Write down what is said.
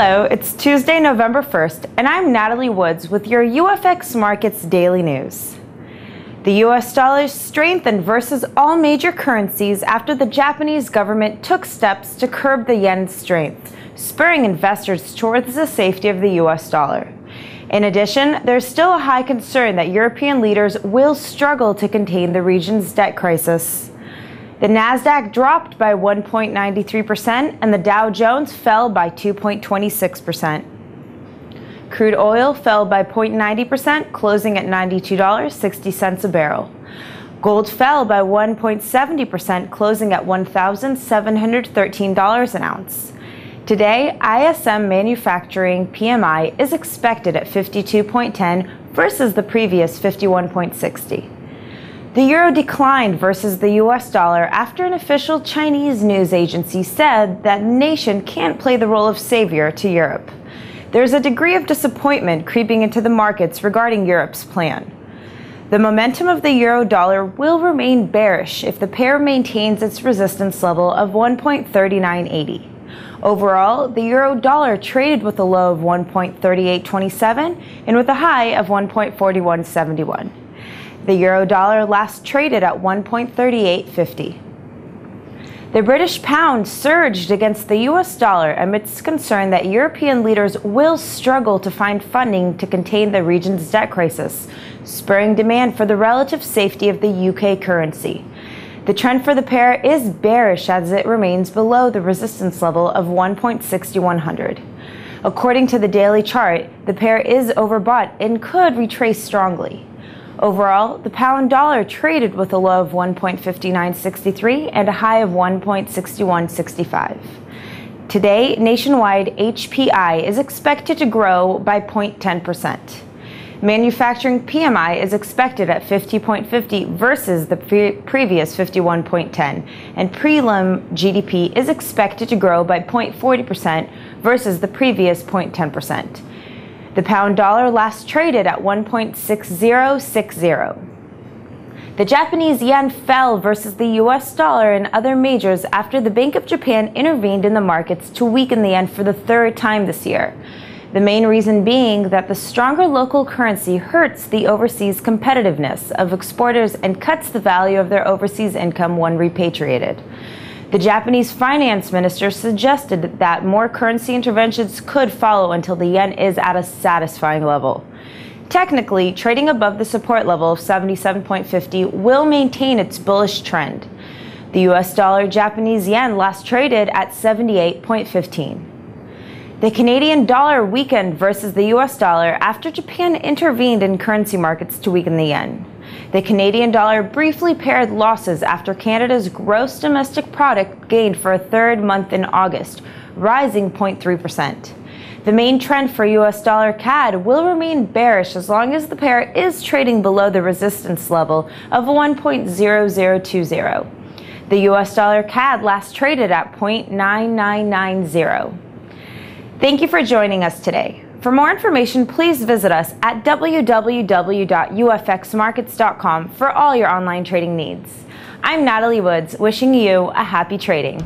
Hello, it's Tuesday, November 1st, and I'm Natalie Woods with your UFX Markets Daily News. The US dollar strengthened versus all major currencies after the Japanese government took steps to curb the yen's strength, spurring investors towards the safety of the US dollar. In addition, there's still a high concern that European leaders will struggle to contain the region's debt crisis. The Nasdaq dropped by 1.93% and the Dow Jones fell by 2.26%. Crude oil fell by 0.90%, closing at $92.60 a barrel. Gold fell by 1.70%, closing at $1,713 an ounce. Today, ISM manufacturing PMI is expected at 52.10 versus the previous 51.60. The euro declined versus the US dollar after an official Chinese news agency said that the nation can't play the role of savior to Europe. There's a degree of disappointment creeping into the markets regarding Europe's plan. The momentum of the euro-dollar will remain bearish if the pair maintains its resistance level of 1.3980. Overall, the euro-dollar traded with a low of 1.3827 and with a high of 1.4171. The euro-dollar last traded at 1.3850. The British pound surged against the US dollar amidst concern that European leaders will struggle to find funding to contain the region's debt crisis, spurring demand for the relative safety of the UK currency. The trend for the pair is bearish as it remains below the resistance level of 1.6100. According to the daily chart, the pair is overbought and could retrace strongly. Overall, the pound-dollar traded with a low of 1.5963 and a high of 1.6165. Today, nationwide HPI is expected to grow by 0.10%. Manufacturing PMI is expected at 50.50 versus the previous 51.10, and prelim GDP is expected to grow by 0.40% versus the previous 0.10%. The pound-dollar last traded at 1.6060. The Japanese yen fell versus the US dollar and other majors after the Bank of Japan intervened in the markets to weaken the yen for the third time this year. The main reason being that the stronger local currency hurts the overseas competitiveness of exporters and cuts the value of their overseas income when repatriated. The Japanese finance minister suggested that more currency interventions could follow until the yen is at a satisfying level. Technically, trading above the support level of 77.50 will maintain its bullish trend. The US dollar Japanese yen last traded at 78.15. The Canadian dollar weakened versus the US dollar after Japan intervened in currency markets to weaken the yen. The Canadian dollar briefly paired losses after Canada's gross domestic product gained for a third month in August, rising 0.3%. The main trend for US dollar CAD will remain bearish as long as the pair is trading below the resistance level of 1.0020. The US dollar CAD last traded at 0.9990. Thank you for joining us today. For more information, please visit us at www.ufxmarkets.com for all your online trading needs. I'm Natalie Woods, wishing you a happy trading.